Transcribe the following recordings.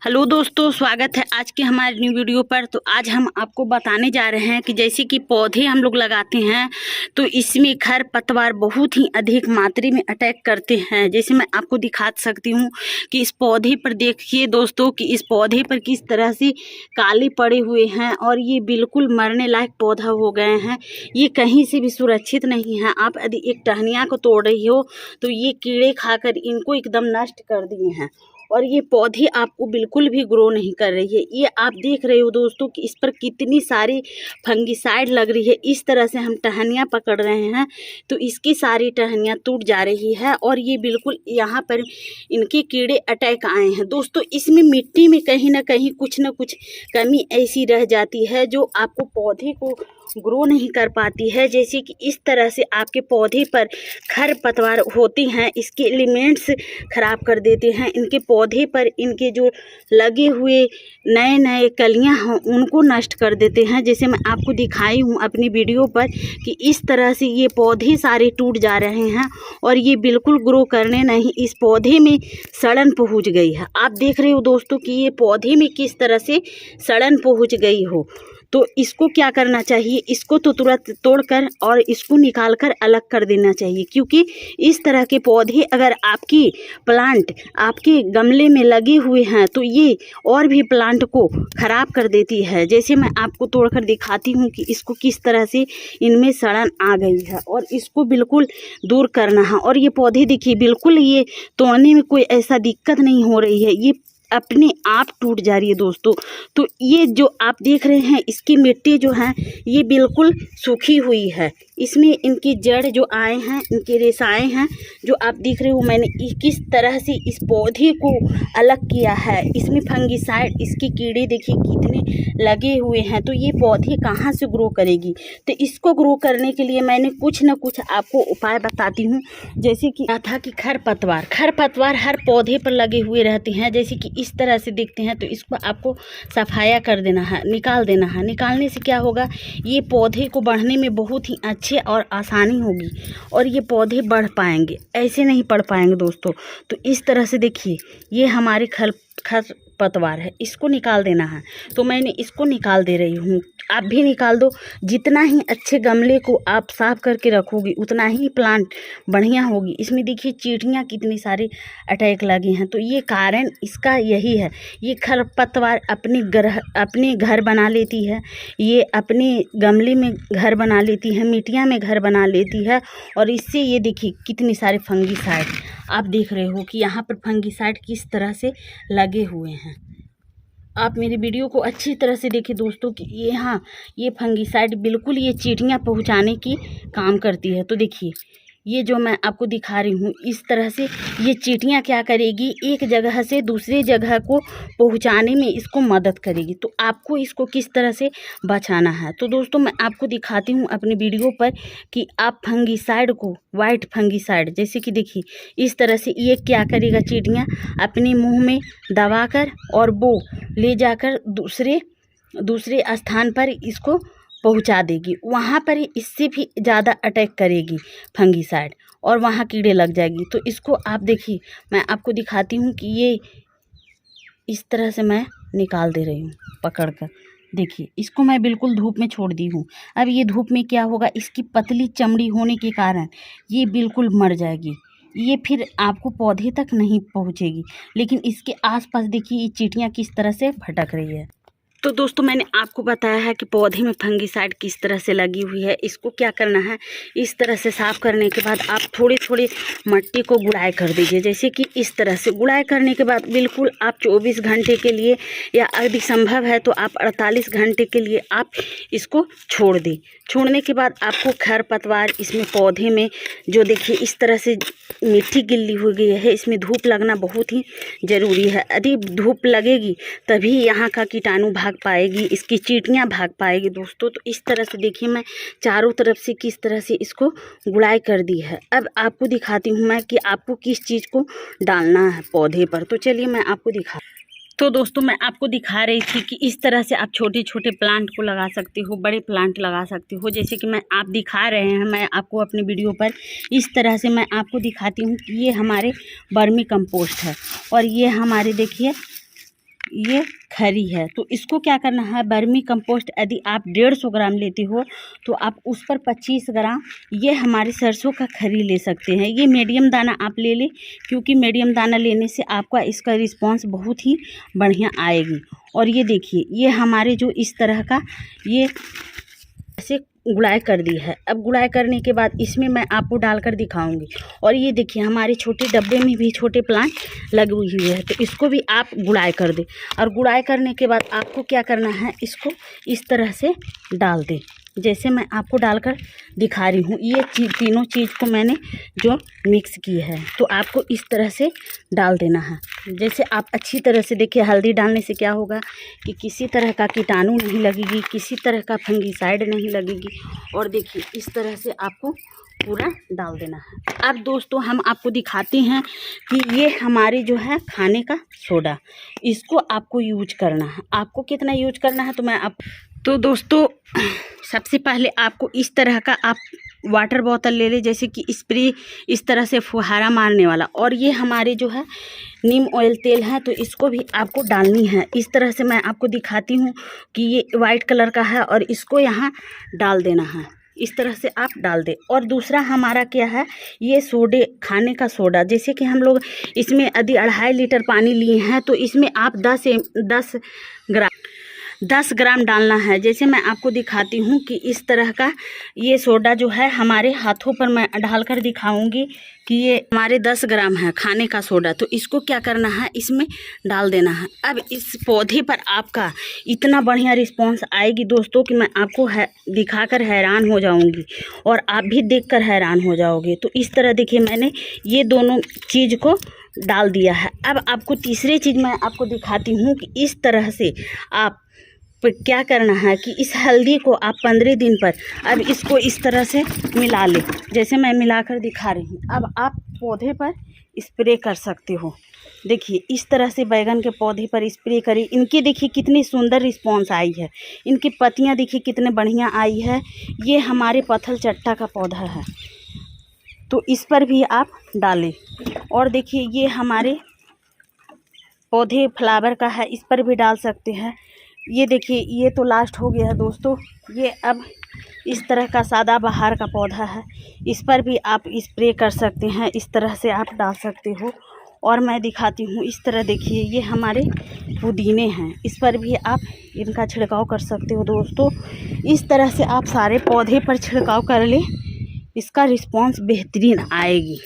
Hello दोस्तों, स्वागत है आज के हमारे न्यू वीडियो पर। तो आज हम आपको बताने जा रहे हैं कि जैसे कि पौधे हम लोग लगाते हैं तो इसमें खरपतवार बहुत ही अधिक मात्रा में अटैक करते हैं। जैसे मैं आपको दिखा सकती हूँ कि इस पौधे पर देखिए दोस्तों कि इस पौधे पर किस तरह से काले पड़े हुए हैं और ये बिल्कुल मरने लायक पौधा हो गए हैं। ये कहीं से भी सुरक्षित नहीं है। आप यदि एक टहनिया को तोड़ रही हो तो ये कीड़े खाकर इनको एकदम नष्ट कर दिए हैं और ये पौधे आपको बिल्कुल भी ग्रो नहीं कर रही है। ये आप देख रहे हो दोस्तों कि इस पर कितनी सारी फंगिसाइड लग रही है। इस तरह से हम टहनियाँ पकड़ रहे हैं तो इसकी सारी टहनियाँ टूट जा रही है और ये बिल्कुल यहाँ पर इनके कीड़े अटैक आए हैं। दोस्तों इसमें मिट्टी में कहीं ना कहीं कुछ ना कुछ कमी ऐसी रह जाती है जो आपको पौधे को ग्रो नहीं कर पाती है। जैसे कि इस तरह से आपके पौधे पर खरपतवार होती हैं, इसके एलिमेंट्स खराब कर देते हैं। इनके पौधे पर इनके जो लगे हुए नए नए कलियां हैं उनको नष्ट कर देते हैं। जैसे मैं आपको दिखाई हूँ अपनी वीडियो पर कि इस तरह से ये पौधे सारे टूट जा रहे हैं और ये बिल्कुल ग्रो करने नहीं, इस पौधे में सड़न पहुँच गई है। आप देख रहे हो दोस्तों कि ये पौधे में किस तरह से सड़न पहुँच गई हो। तो इसको क्या करना चाहिए, इसको तो तुरंत तोड़कर और इसको निकालकर अलग कर देना चाहिए, क्योंकि इस तरह के पौधे अगर आपकी प्लांट आपके गमले में लगे हुए हैं तो ये और भी प्लांट को ख़राब कर देती है। जैसे मैं आपको तोड़कर दिखाती हूँ कि इसको किस तरह से इनमें सड़न आ गई है और इसको बिल्कुल दूर करना है। और ये पौधे देखिए बिल्कुल ये तोड़ने में कोई ऐसा दिक्कत नहीं हो रही है, ये अपने आप टूट जा रही है दोस्तों। तो ये जो आप देख रहे हैं इसकी मिट्टी जो है ये बिल्कुल सूखी हुई है। इसमें इनकी जड़ जो आए हैं, इनके रेसाएं हैं जो आप देख रहे हो। मैंने किस तरह से इस पौधे को अलग किया है। इसमें फंगिसाइड, इसके कीड़े देखिए कितने लगे हुए हैं। तो ये पौधे कहाँ से ग्रो करेगी। तो इसको ग्रो करने के लिए मैंने कुछ ना कुछ आपको उपाय बताती हूँ। जैसे कि था कि खरपतवार हर पौधे पर लगे हुए रहते हैं। जैसे कि इस तरह से देखते हैं तो इसको आपको सफाया कर देना है, निकाल देना है। निकालने से क्या होगा, ये पौधे को बढ़ने में बहुत ही अच्छे और आसानी होगी और ये पौधे बढ़ पाएंगे, ऐसे नहीं बढ़ पाएंगे दोस्तों। तो इस तरह से देखिए ये हमारे खरपतवार है, इसको निकाल देना है। तो मैंने इसको निकाल दे रही हूँ, आप भी निकाल दो। जितना ही अच्छे गमले को आप साफ करके रखोगी उतना ही प्लांट बढ़िया होगी। इसमें देखिए चींटियाँ कितनी सारी अटैक लगी हैं। तो ये कारण इसका यही है, ये खरपतवार अपने घर बना लेती है, ये अपने गमले में घर बना लेती है, मिट्टियाँ में घर बना लेती है और इससे ये देखिए कितनी सारे फंगिसाइड आप देख रहे हो कि यहाँ पर फंगिसाइड किस तरह से लगे हुए हैं। आप मेरी वीडियो को अच्छी तरह से देखिए दोस्तों कि ये फंगिसाइड बिल्कुल ये चींटियाँ पहुँचाने की काम करती है। तो देखिए ये जो मैं आपको दिखा रही हूँ इस तरह से ये चींटियाँ क्या करेगी, एक जगह से दूसरी जगह को पहुँचाने में इसको मदद करेगी। तो आपको इसको किस तरह से बचाना है। तो दोस्तों मैं आपको दिखाती हूँ अपनी वीडियो पर कि आप फंगिसाइड को, वाइट फंगिसाइड, जैसे कि देखिए इस तरह से ये क्या करेगा, चींटियाँ अपने मुँह में दबाकर और वो ले जाकर दूसरे स्थान पर इसको पहुंचा देगी। वहाँ पर इससे भी ज़्यादा अटैक करेगी फंगिसाइड और वहाँ कीड़े लग जाएगी। तो इसको आप देखिए मैं आपको दिखाती हूँ कि ये इस तरह से मैं निकाल दे रही हूँ पकड़ कर। देखिए इसको मैं बिल्कुल धूप में छोड़ दी हूँ। अब ये धूप में क्या होगा, इसकी पतली चमड़ी होने के कारण ये बिल्कुल मर जाएगी, ये फिर आपको पौधे तक नहीं पहुँचेगी। लेकिन इसके आसपास देखिए ये चींटियाँ किस तरह से भटक रही है। तो दोस्तों मैंने आपको बताया है कि पौधे में फंगिसाइड किस तरह से लगी हुई है। इसको क्या करना है, इस तरह से साफ़ करने के बाद आप थोड़ी थोड़ी मिट्टी को गुड़ाई कर दीजिए। जैसे कि इस तरह से गुड़ाई करने के बाद बिल्कुल आप 24 घंटे के लिए या यदि संभव है तो आप 48 घंटे के लिए आप इसको छोड़ दें। छोड़ने के बाद आपको खरपतवार इसमें पौधे में जो देखिए इस तरह से मिट्टी गिल्ली हो गई है, इसमें धूप लगना बहुत ही ज़रूरी है। यदि धूप लगेगी तभी यहाँ का कीटाणु भाग पाएगी, इसकी चींटियाँ भाग पाएगी दोस्तों। तो इस तरह से देखिए मैं चारों तरफ से किस तरह से इसको गुड़ाई कर दी है। अब आपको दिखाती हूँ मैं कि आपको किस चीज़ को डालना है पौधे पर। तो चलिए मैं आपको दिखा। तो दोस्तों मैं आपको दिखा रही थी कि इस तरह से आप छोटे छोटे प्लांट को लगा सकते हो, बड़े प्लांट लगा सकते हो। जैसे कि आप दिखा रहे हैं, मैं आपको अपनी वीडियो पर इस तरह से मैं आपको दिखाती हूँ कि ये हमारे वर्मी कंपोस्ट है और ये हमारे देखिए ये खरी है। तो इसको क्या करना है, वर्मी कंपोस्ट यदि आप 150 ग्राम लेते हो तो आप उस पर 25 ग्राम ये हमारे सरसों का खरी ले सकते हैं। ये मीडियम दाना आप ले लें, क्योंकि मीडियम दाना लेने से आपका इसका रिस्पांस बहुत ही बढ़िया आएगी। और ये देखिए, ये हमारे जो इस तरह का ये ऐसे गुड़ाई कर दी है। अब गुड़ाई करने के बाद इसमें मैं आपको डालकर दिखाऊंगी। और ये देखिए, हमारे छोटे डब्बे में भी छोटे प्लांट लगे हुए हैं, तो इसको भी आप गुड़ाई कर दें। और गुड़ाई करने के बाद आपको क्या करना है, इसको इस तरह से डाल दें, जैसे मैं आपको डालकर दिखा रही हूँ। ये तीनों चीज़ को मैंने जो मिक्स की है, तो आपको इस तरह से डाल देना है। जैसे आप अच्छी तरह से देखिए, हल्दी डालने से क्या होगा कि किसी तरह का कीटाणु नहीं लगेगी, किसी तरह का फंगीसाइड नहीं लगेगी। और देखिए, इस तरह से आपको पूरा डाल देना है। अब दोस्तों, हम आपको दिखाते हैं कि ये हमारे जो है खाने का सोडा, इसको आपको यूज करना है। आपको कितना यूज करना है तो दोस्तों, सबसे पहले आपको इस तरह का आप वाटर बोतल ले लें, जैसे कि स्प्रे इस तरह से फुहारा मारने वाला। और ये हमारे जो है नीम ऑयल तेल है, तो इसको भी आपको डालनी है। इस तरह से मैं आपको दिखाती हूँ कि ये वाइट कलर का है और इसको यहाँ डाल देना है। इस तरह से आप डाल दें। और दूसरा हमारा क्या है, ये सोडे, खाने का सोडा, जैसे कि हम लोग इसमें यदि 2.5 लीटर पानी लिए हैं तो इसमें आप 10 ग्राम डालना है। जैसे मैं आपको दिखाती हूँ कि इस तरह का ये सोडा जो है हमारे हाथों पर मैं डालकर दिखाऊंगी कि ये हमारे 10 ग्राम है खाने का सोडा। तो इसको क्या करना है, इसमें डाल देना है। अब इस पौधे पर आपका इतना बढ़िया रिस्पांस आएगी दोस्तों कि मैं आपको दिखाकर हैरान हो जाऊंगी और आप भी देखकर हैरान हो जाओगे। तो इस तरह देखिए, मैंने ये दोनों चीज़ को डाल दिया है। अब आपको तीसरी चीज़ मैं आपको दिखाती हूँ कि इस तरह से आप क्या करना है कि इस हल्दी को आप 15 दिन पर अब इसको इस तरह से मिला लें, जैसे मैं मिलाकर दिखा रही हूँ। अब आप पौधे पर स्प्रे कर सकते हो। देखिए, इस तरह से बैगन के पौधे पर स्प्रे करें। इनकी देखिए कितनी सुंदर रिस्पांस आई है, इनकी पत्तियाँ देखिए कितने बढ़िया आई है। ये हमारे पत्थल चट्टा का पौधा है, तो इस पर भी आप डालें। और देखिए, ये हमारे पौधे फ्लावर का है, इस पर भी डाल सकते हैं। ये देखिए, ये तो लास्ट हो गया है दोस्तों। ये अब इस तरह का सादा बहार का पौधा है, इस पर भी आप स्प्रे कर सकते हैं, इस तरह से आप डाल सकते हो। और मैं दिखाती हूँ, इस तरह देखिए, ये हमारे पुदीने हैं, इस पर भी आप इनका छिड़काव कर सकते हो दोस्तों। इस तरह से आप सारे पौधे पर छिड़काव कर लें, इसका रिस्पांस बेहतरीन आएगी।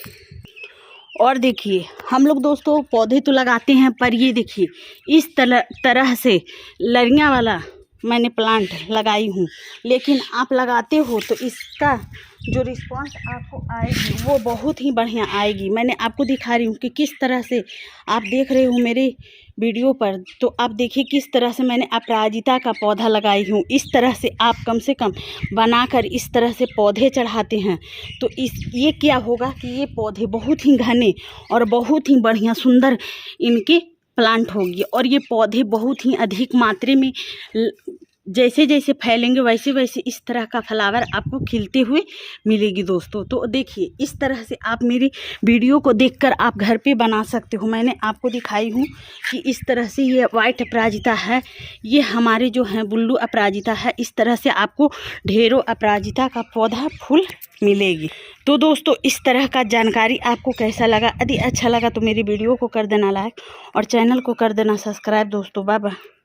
और देखिए, हम लोग दोस्तों पौधे तो लगाते हैं, पर ये देखिए इस तरह से लड़ियाँ वाला मैंने प्लांट लगाई हूँ। लेकिन आप लगाते हो तो इसका जो रिस्पांस आपको आएगी वो बहुत ही बढ़िया आएगी। मैंने आपको दिखा रही हूँ कि किस तरह से आप देख रहे हो मेरे वीडियो पर। तो आप देखिए किस तरह से मैंने अपराजिता का पौधा लगाई हूँ। इस तरह से आप कम से कम बनाकर इस तरह से पौधे चढ़ाते हैं तो ये क्या होगा कि ये पौधे बहुत ही घने और बहुत ही बढ़िया सुंदर इनके प्लांट होगी। और ये पौधे बहुत ही अधिक मात्रा में जैसे जैसे फैलेंगे वैसे वैसे इस तरह का फ्लावर आपको खिलते हुए मिलेगी दोस्तों। तो देखिए, इस तरह से आप मेरी वीडियो को देखकर आप घर पे बना सकते हो। मैंने आपको दिखाई हूँ कि इस तरह से ये वाइट अपराजिता है, ये हमारे जो हैं बुल्लू अपराजिता है। इस तरह से आपको ढेरों अपराजिता का पौधा फूल मिलेगी। तो दोस्तों, इस तरह का जानकारी आपको कैसा लगा? यदि अच्छा लगा तो मेरी वीडियो को कर देना लाइक और चैनल को कर देना सब्सक्राइब दोस्तों। Bye bye.